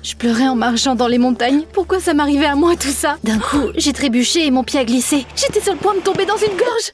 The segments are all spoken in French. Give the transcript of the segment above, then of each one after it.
Je pleurais en marchant dans les montagnes. Pourquoi ça m'arrivait à moi tout ça? D'un coup, j'ai trébuché et mon pied a glissé. J'étais sur le point de tomber dans une gorge.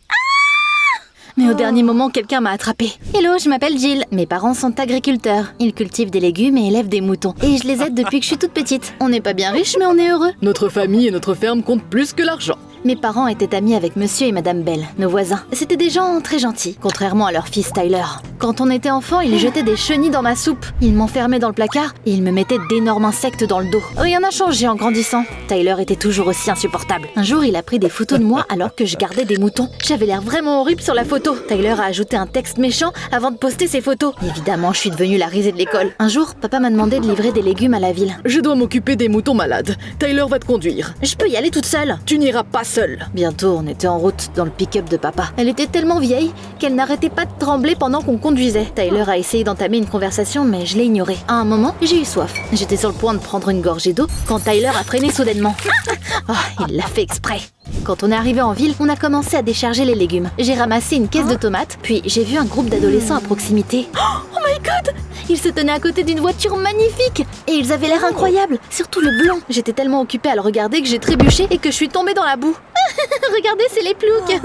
Mais au dernier moment, quelqu'un m'a attrapée. Hello, je m'appelle Jill. Mes parents sont agriculteurs. Ils cultivent des légumes et élèvent des moutons. Et je les aide depuis que je suis toute petite. On n'est pas bien riches, mais on est heureux. Notre famille et notre ferme comptent plus que l'argent. Mes parents étaient amis avec monsieur et madame Bell, nos voisins. C'était des gens très gentils, contrairement à leur fils Tyler. Quand on était enfant, ils jetaient des chenilles dans ma soupe. Ils m'enfermaient dans le placard et ils me mettaient d'énormes insectes dans le dos. Rien n'a changé en grandissant. Tyler était toujours aussi insupportable. Un jour, il a pris des photos de moi alors que je gardais des moutons. J'avais l'air vraiment horrible sur la photo. Tyler a ajouté un texte méchant avant de poster ses photos. Évidemment, je suis devenue la risée de l'école. Un jour, papa m'a demandé de livrer des légumes à la ville. Je dois m'occuper des moutons malades. Tyler va te conduire. Je peux y aller toute seule. Tu n'iras pas seule. Bientôt, on était en route dans le pick-up de papa. Elle était tellement vieille qu'elle n'arrêtait pas de trembler pendant qu'on conduisait. Tyler a essayé d'entamer une conversation, mais je l'ai ignorée. À un moment, j'ai eu soif. J'étais sur le point de prendre une gorgée d'eau quand Tyler a freiné soudainement. Oh, il l'a fait exprès. Quand on est arrivé en ville, on a commencé à décharger les légumes. J'ai ramassé une caisse de tomates, puis j'ai vu un groupe d'adolescents à proximité. Oh my god! Ils se tenaient à côté d'une voiture magnifique et ils avaient l'air incroyables, surtout le blanc. J'étais tellement occupée à le regarder que j'ai trébuché et que je suis tombée dans la boue. Regardez, c'est les ploucs.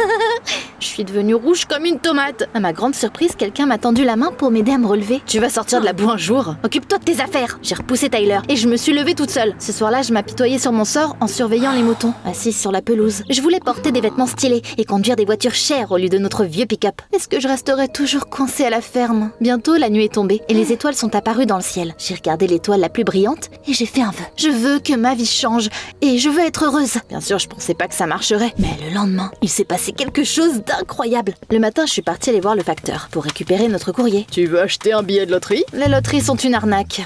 Je suis devenue rouge comme une tomate. À ma grande surprise, quelqu'un m'a tendu la main pour m'aider à me relever. Tu vas sortir de la boue un jour. Occupe-toi de tes affaires. J'ai repoussé Tyler et je me suis levée toute seule. Ce soir-là, je m'apitoyais sur mon sort en surveillant les moutons, assise sur la pelouse. Je voulais porter des vêtements stylés et conduire des voitures chères au lieu de notre vieux pick-up. Est-ce que je resterai toujours coincée à la ferme? Bientôt, la nuit est tombée et les étoiles sont apparues dans le ciel. J'ai regardé l'étoile la plus brillante et j'ai fait un vœu. Je veux que ma vie change et je veux être heureuse. Bien sûr, je pensais pas que ça marcherait, mais le lendemain, il s'est passé quelque chose d'incroyable. Le matin, je suis partie aller voir le facteur pour récupérer notre courrier. Tu veux acheter un billet de loterie? Les loteries sont une arnaque.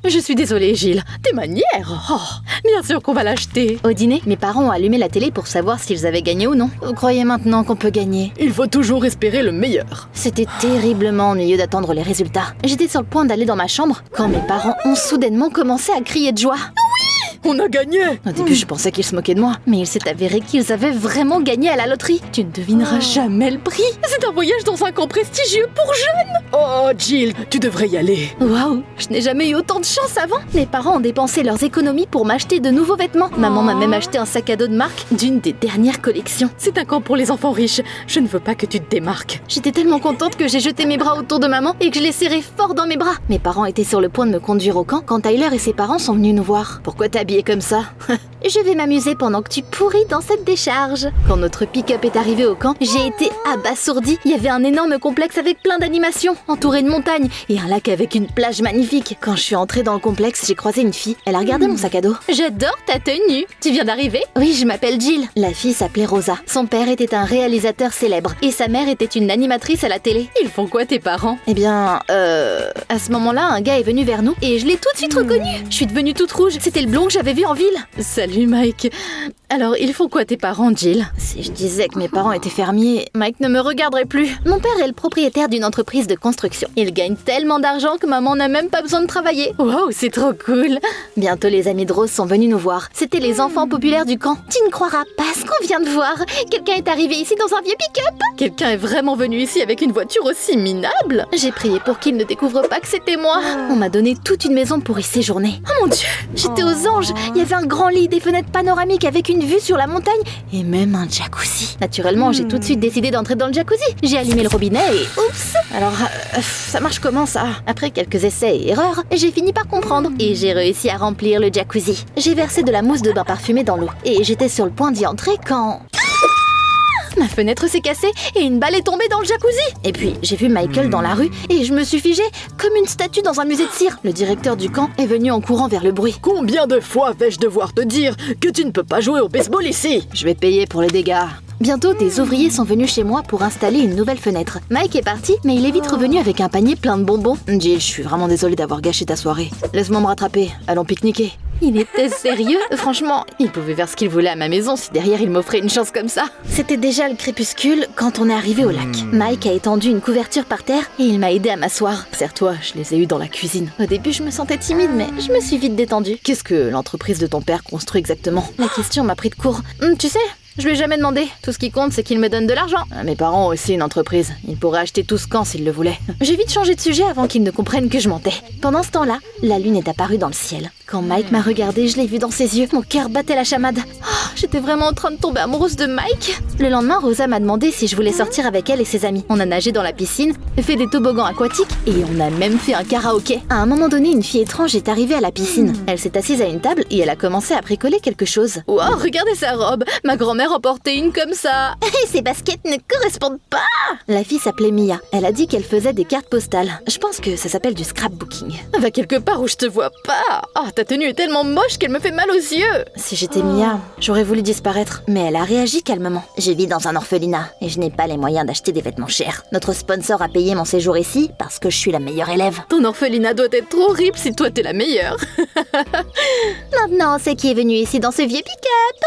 Je suis désolée, Gilles. Tes manières. Oh, bien sûr qu'on va l'acheter. Au dîner, mes parents ont allumé la télé pour savoir s'ils avaient gagné ou non. Vous croyez maintenant qu'on peut gagner? Il faut toujours espérer le meilleur. C'était terriblement ennuyeux d'attendre les résultats. J'étais sur le point d'aller dans ma chambre quand mes parents ont soudainement commencé à crier de joie. On a gagné! Au début, je pensais qu'ils se moquaient de moi, mais il s'est avéré qu'ils avaient vraiment gagné à la loterie. Tu ne devineras jamais le prix. C'est un voyage dans un camp prestigieux pour jeunes! Oh, Jill, tu devrais y aller. Waouh, je n'ai jamais eu autant de chance avant. Mes parents ont dépensé leurs économies pour m'acheter de nouveaux vêtements. Maman m'a même acheté un sac à dos de marque d'une des dernières collections. C'est un camp pour les enfants riches. Je ne veux pas que tu te démarques. J'étais tellement contente que j'ai jeté mes bras autour de maman et que je l'ai serré fort dans mes bras. Mes parents étaient sur le point de me conduire au camp quand Tyler et ses parents sont venus nous voir. Pourquoi t'es habillée comme ça? Je vais m'amuser pendant que tu pourris dans cette décharge. Quand notre pick-up est arrivé au camp, j'ai été abasourdie. Il y avait un énorme complexe avec plein d'animations, entouré de montagnes et un lac avec une plage magnifique. Quand je suis entrée dans le complexe, j'ai croisé une fille. Elle a regardé mon sac à dos. J'adore ta tenue. Tu viens d'arriver? Oui, je m'appelle Jill. La fille s'appelait Rosa. Son père était un réalisateur célèbre et sa mère était une animatrice à la télé. Ils font quoi tes parents? Eh bien, à ce moment-là, un gars est venu vers nous et je l'ai tout de suite reconnu. Je suis devenue toute rouge. C'était le blond que j'avais vu en ville. Salut Mike. Alors, ils font quoi tes parents, Jill? Si je disais que mes parents étaient fermiers, Mike ne me regarderait plus. Mon père est le propriétaire d'une entreprise de construction. Il gagne tellement d'argent que maman n'a même pas besoin de travailler. Wow, c'est trop cool. Bientôt, les amis de Rose sont venus nous voir. C'était les enfants populaires du camp. Tu ne croiras pas ce qu'on vient de voir. Quelqu'un est arrivé ici dans un vieux pick-up. Quelqu'un est vraiment venu ici avec une voiture aussi minable? J'ai prié pour qu'il ne découvre pas que c'était moi. On m'a donné toute une maison pour y séjourner. Oh mon Dieu! J'étais aux anges. Il y avait un grand lit, des fenêtres panoramiques avec une vue sur la montagne et même un jacuzzi. Naturellement, j'ai tout de suite décidé d'entrer dans le jacuzzi. J'ai allumé le robinet et oups! Alors, ça marche comment ça? Après quelques essais et erreurs, j'ai fini par comprendre et j'ai réussi à remplir le jacuzzi. J'ai versé de la mousse de bain parfumée dans l'eau et j'étais sur le point d'y entrer quand... Ma fenêtre s'est cassée et une balle est tombée dans le jacuzzi. Et puis, j'ai vu Michael dans la rue et je me suis figée comme une statue dans un musée de cire. Le directeur du camp est venu en courant vers le bruit. Combien de fois vais-je devoir te dire que tu ne peux pas jouer au baseball ici? Je vais payer pour les dégâts. Bientôt, des ouvriers sont venus chez moi pour installer une nouvelle fenêtre. Mike est parti, mais il est vite revenu avec un panier plein de bonbons. Jill, je suis vraiment désolée d'avoir gâché ta soirée. Laisse-moi me rattraper, allons pique-niquer. Il était sérieux? Franchement, il pouvait faire ce qu'il voulait à ma maison si derrière il m'offrait une chance comme ça. C'était déjà le crépuscule quand on est arrivé au lac. Mike a étendu une couverture par terre et il m'a aidé à m'asseoir. Serre-toi, je les ai eus dans la cuisine. Au début, je me sentais timide, mais je me suis vite détendue. Qu'est-ce que l'entreprise de ton père construit exactement? La question m'a pris de court. Tu sais, je lui ai jamais demandé. Tout ce qui compte, c'est qu'il me donne de l'argent. Mes parents ont aussi une entreprise. Ils pourraient acheter tout ce camp s'ils le voulaient. J'ai vite changé de sujet avant qu'ils ne comprennent que je mentais. Pendant ce temps-là, la lune est apparue dans le ciel. Quand Mike m'a regardé, je l'ai vu dans ses yeux. Mon cœur battait la chamade. Oh, j'étais vraiment en train de tomber amoureuse de Mike. Le lendemain, Rosa m'a demandé si je voulais sortir avec elle et ses amis. On a nagé dans la piscine, fait des toboggans aquatiques et on a même fait un karaoké. À un moment donné, une fille étrange est arrivée à la piscine. Elle s'est assise à une table et elle a commencé à bricoler quelque chose. Wow, regardez sa robe. Ma grand-mère en portait une comme ça. Et ces baskets ne correspondent pas. La fille s'appelait Mia. Elle a dit qu'elle faisait des cartes postales. Je pense que ça s'appelle du scrapbooking. Va quelque part où je te vois pas. Oh, ta tenue est tellement moche qu'elle me fait mal aux yeux. Si j'étais Mia, j'aurais voulu disparaître. Mais elle a réagi calmement. Je vis dans un orphelinat et je n'ai pas les moyens d'acheter des vêtements chers. Notre sponsor a payé mon séjour ici parce que je suis la meilleure élève. Ton orphelinat doit être trop horrible si toi t'es la meilleure. Maintenant, c'est qui est venu ici dans ce vieux pick-up.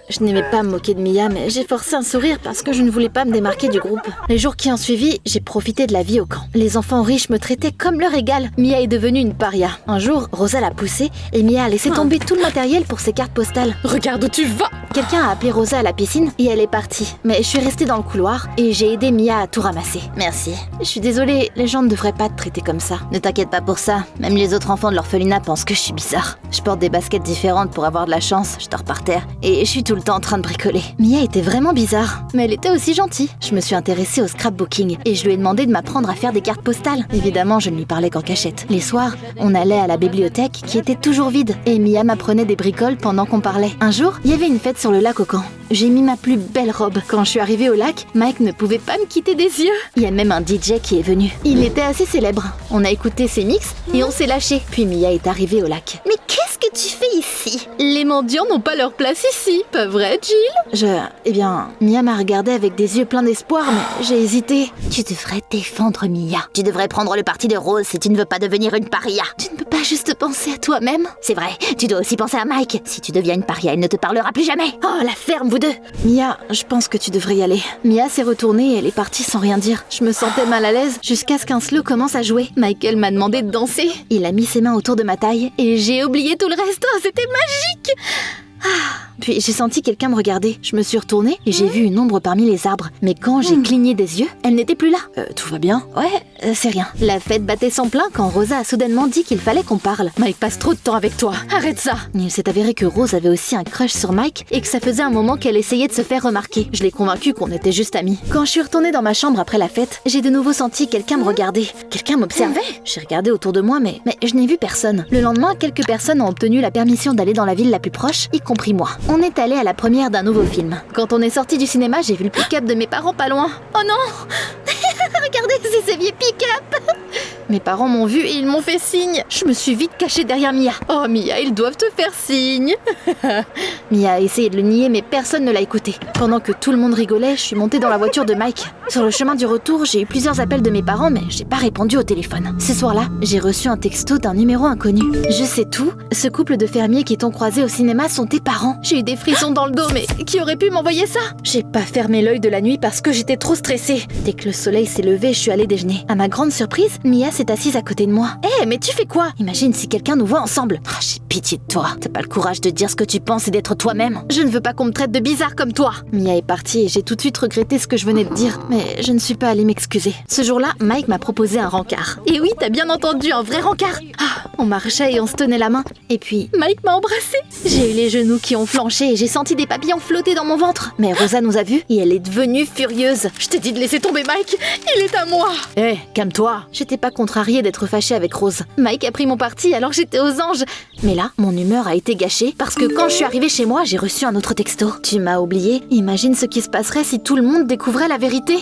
Je n'aimais pas me moquer de Mia, mais j'ai forcé un sourire parce que je ne voulais pas me démarquer du groupe. Les jours qui ont suivi, j'ai profité de la vie au camp. Les enfants riches me traitaient comme leur égal. Mia est devenue une paria. Un jour, Rosa l'a poussée et Mia a laissé tomber tout le matériel pour ses cartes postales. Regarde où tu vas. Quelqu'un a appelé Rosa à la piscine et elle est partie. Mais je suis restée dans le couloir et j'ai aidé Mia à tout ramasser. Merci. Je suis désolée, les gens ne devraient pas te traiter comme ça. Ne t'inquiète pas pour ça. Même les autres enfants de l'orphelinat pensent que je suis bizarre. Je porte des baskets différentes pour avoir de la chance. Je dors par terre et je suis tout le temps en train de bricoler. Mia était vraiment bizarre, mais elle était aussi gentille. Je me suis intéressée au scrapbooking et je lui ai demandé de m'apprendre à faire des cartes postales. Évidemment, je ne lui parlais qu'en cachette. Les soirs, on allait à la bibliothèque qui était toujours vide et Mia m'apprenait des bricoles pendant qu'on parlait. Un jour, il y avait une fête sur le lac au camp. J'ai mis ma plus belle robe. Quand je suis arrivée au lac, Mike ne pouvait pas me quitter des yeux. Il y a même un DJ qui est venu. Il était assez célèbre. On a écouté ses mix et on s'est lâché. Puis Mia est arrivée au lac. Mais qu'est-ce que tu fais ici? Les mendiants n'ont pas leur place ici, pas vrai, Jill? Eh bien, Mia m'a regardée avec des yeux pleins d'espoir, mais j'ai hésité. Tu devrais défendre Mia. Tu devrais prendre le parti de Rose si tu ne veux pas devenir une paria. Tu ne peux pas juste penser à toi-même. C'est vrai, tu dois aussi penser à Mike. Si tu deviens une paria, il ne te parlera plus jamais. Oh, la ferme, vous deux. Mia, je pense que tu devrais y aller. Mia s'est retournée et elle est partie sans rien dire. Je me sentais mal à l'aise jusqu'à ce qu'un slow commence à jouer. Michael m'a demandé de danser. Il a mis ses mains autour de ma taille et j'ai oublié tout le reste. Oh, c'était magique! Puis j'ai senti quelqu'un me regarder. Je me suis retournée et j'ai vu une ombre parmi les arbres. Mais quand j'ai cligné des yeux, elle n'était plus là. Tout va bien? Ouais, c'est rien. La fête battait son plein quand Rosa a soudainement dit qu'il fallait qu'on parle. Mike passe trop de temps avec toi. Arrête ça. Il s'est avéré que Rose avait aussi un crush sur Mike et que ça faisait un moment qu'elle essayait de se faire remarquer. Je l'ai convaincue qu'on était juste amis. Quand je suis retournée dans ma chambre après la fête, j'ai de nouveau senti quelqu'un me regarder. Quelqu'un m'observait. J'ai regardé autour de moi, mais je n'ai vu personne. Le lendemain, quelques personnes ont obtenu la permission d'aller dans la ville la plus proche, y compris moi. On est allé à la première d'un nouveau film. Quand on est sorti du cinéma, j'ai vu le pick-up de mes parents pas loin. Oh non! Regardez, c'est ce vieux pick-up! Mes parents m'ont vu et ils m'ont fait signe. Je me suis vite cachée derrière Mia. Oh Mia, ils doivent te faire signe. Mia a essayé de le nier, mais personne ne l'a écouté. Pendant que tout le monde rigolait, je suis montée dans la voiture de Mike. Sur le chemin du retour, j'ai eu plusieurs appels de mes parents, mais j'ai pas répondu au téléphone. Ce soir-là, j'ai reçu un texto d'un numéro inconnu. Je sais tout. Ce couple de fermiers qui t'ont croisé au cinéma sont tes parents. J'ai eu des frissons dans le dos, mais qui aurait pu m'envoyer ça? J'ai pas fermé l'œil de la nuit parce que j'étais trop stressée. Dès que le soleil s'est levé, je suis allée déjeuner. À ma grande surprise, Mia s'est assise à côté de moi. Hé, mais tu fais quoi? Imagine si quelqu'un nous voit ensemble. Oh, j'ai pitié de toi. T'as pas le courage de dire ce que tu penses et d'être toi-même. Je ne veux pas qu'on me traite de bizarre comme toi. Mia est partie et j'ai tout de suite regretté ce que je venais de dire. Mais je ne suis pas allée m'excuser. Ce jour-là, Mike m'a proposé un rencard. Et oui, t'as bien entendu, un vrai rencard. On marchait et on se tenait la main. Et puis, Mike m'a embrassée. J'ai eu les genoux qui ont flanché et j'ai senti des papillons flotter dans mon ventre. Mais Rosa nous a vus et elle est devenue furieuse. Je t'ai dit de laisser tomber Mike. Il est à moi. Hé, calme-toi. J'étais pas contrariée d'être fâchée avec Rose. Mike a pris mon parti alors j'étais aux anges. Mais là, mon humeur a été gâchée parce que quand je suis arrivée chez moi, j'ai reçu un autre texto. Tu m'as oublié. Imagine ce qui se passerait si tout le monde découvrait la vérité.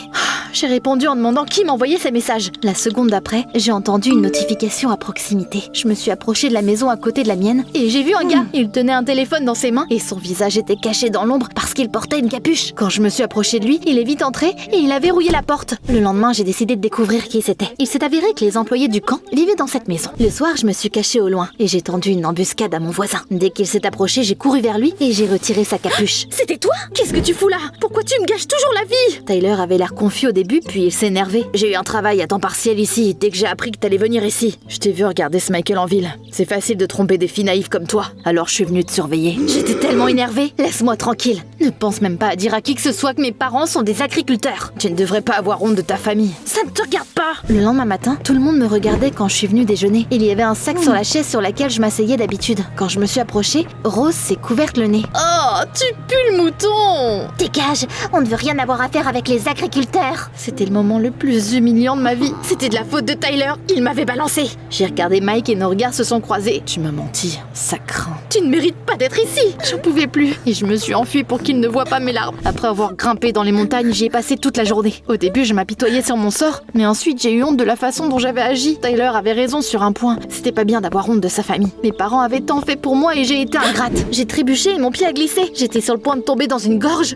J'ai répondu en demandant qui m'envoyait ces messages. La seconde d'après, j'ai entendu une notification à proximité. Je me suis approchée de la maison à côté de la mienne et j'ai vu un gars. Il tenait un téléphone dans ses mains et son visage était caché dans l'ombre parce qu'il portait une capuche. Quand je me suis approchée de lui, il est vite entré et il a verrouillé la porte. Le lendemain, j'ai décidé de découvrir qui c'était. Il s'est avéré que les employés du camp vivaient dans cette maison. Le soir, je me suis cachée au loin et j'ai tendu une embuscade à mon voisin. Dès qu'il s'est approché, j'ai couru vers lui et j'ai retiré sa capuche. C'était toi? Qu'est-ce que tu fous là? Pourquoi tu me gâches toujours la vie? Tyler avait l'air confus au début, puis il s'est énervé. J'ai eu un travail à temps partiel ici, dès que j'ai appris que t'allais venir ici. Je t'ai vu regarder ce Michael en ville. C'est facile de tromper des filles naïves comme toi. Alors je suis venue te surveiller. J'étais tellement énervée. Laisse-moi tranquille. Ne pense même pas à dire à qui que ce soit que mes parents sont des agriculteurs. Tu ne devrais pas avoir honte de ta famille. Ça ne te regarde pas. Le lendemain matin, tout le le monde me regardait quand je suis venue déjeuner. Il y avait un sac sur la chaise sur laquelle je m'asseyais d'habitude. Quand je me suis approchée, Rose s'est couverte le nez. Oh, tu pues le mouton! Dégage, on ne veut rien avoir à faire avec les agriculteurs. C'était le moment le plus humiliant de ma vie. C'était de la faute de Tyler, il m'avait balancé. J'ai regardé Mike et nos regards se sont croisés. Tu m'as menti, ça craint. Tu ne mérites pas d'être ici. J'en pouvais plus et je me suis enfuie pour qu'il ne voie pas mes larmes. Après avoir grimpé dans les montagnes, j'y ai passé toute la journée. Au début, je m'apitoyais sur mon sort, mais ensuite j'ai eu honte de la façon dont j'avais agi. Tyler avait raison sur un point. C'était pas bien d'avoir honte de sa famille. Mes parents avaient tant fait pour moi et j'ai été ingrate. J'ai trébuché et mon pied a glissé. J'étais sur le point de tomber dans une gorge.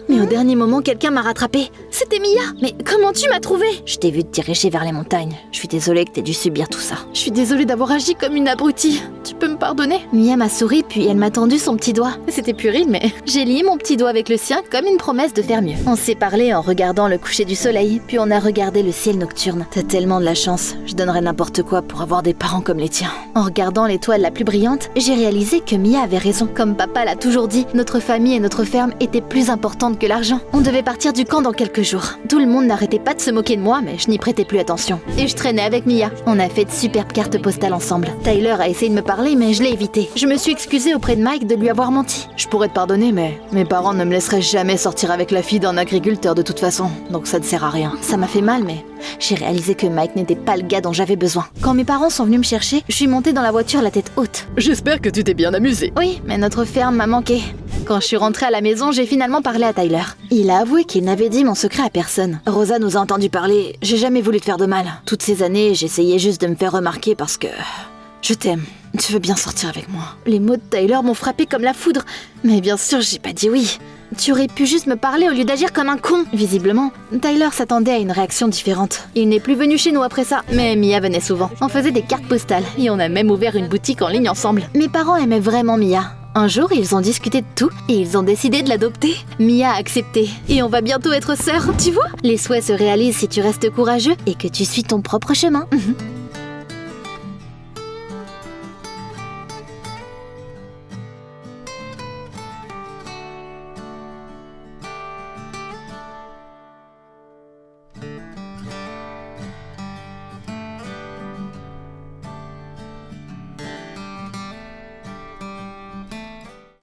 Mais au dernier moment, quelqu'un m'a rattrapée. C'était Mia. Mais comment tu m'as trouvée? Je t'ai vu te diriger vers les montagnes. Je suis désolée que t'aies dû subir tout ça. Je suis désolée d'avoir agi comme une abrutie. Tu peux me pardonner? Mia m'a souri puis elle m'a tendu son petit doigt. C'était puéril, mais j'ai lié mon petit doigt avec le sien comme une promesse de faire mieux. On s'est parlé en regardant le coucher du soleil, puis on a regardé le ciel nocturne. T'as tellement de la chance. Je donnerais n'importe quoi pour avoir des parents comme les tiens. En regardant l'étoile la plus brillante, j'ai réalisé que Mia avait raison. Comme papa l'a toujours dit, notre famille et notre ferme étaient plus importantes que l'argent. On devait partir du camp dans quelques jours. Tout le monde n'arrêtait pas de se moquer de moi, mais je n'y prêtais plus attention. Et je traînais avec Mia. On a fait de superbes cartes postales ensemble. Tyler a essayé de me parler, mais je l'ai évité. Je me suis excusée auprès de Mike de lui avoir menti. Je pourrais te pardonner, mais mes parents ne me laisseraient jamais sortir avec la fille d'un agriculteur de toute façon. Donc ça ne sert à rien. Ça m'a fait mal, mais j'ai réalisé que Mike n'était pas le gars dont j'avais besoin. Quand mes parents sont venus me chercher, je suis montée dans la voiture la tête haute. J'espère que tu t'es bien amusé. Oui, mais notre ferme m'a manqué. Quand je suis rentrée à la maison, j'ai finalement parlé à Tyler. Il a avoué qu'il n'avait dit mon secret à personne. Rosa nous a entendu parler, j'ai jamais voulu te faire de mal. Toutes ces années, j'essayais juste de me faire remarquer parce que... Je t'aime. Tu veux bien sortir avec moi? Les mots de Tyler m'ont frappé comme la foudre. Mais bien sûr, j'ai pas dit oui. Tu aurais pu juste me parler au lieu d'agir comme un con. Visiblement, Tyler s'attendait à une réaction différente. Il n'est plus venu chez nous après ça, mais Mia venait souvent. On faisait des cartes postales et on a même ouvert une boutique en ligne ensemble. Mes parents aimaient vraiment Mia. Un jour, ils ont discuté de tout et ils ont décidé de l'adopter. Mia a accepté et on va bientôt être sœurs, tu vois? Les souhaits se réalisent si tu restes courageux et que tu suis ton propre chemin.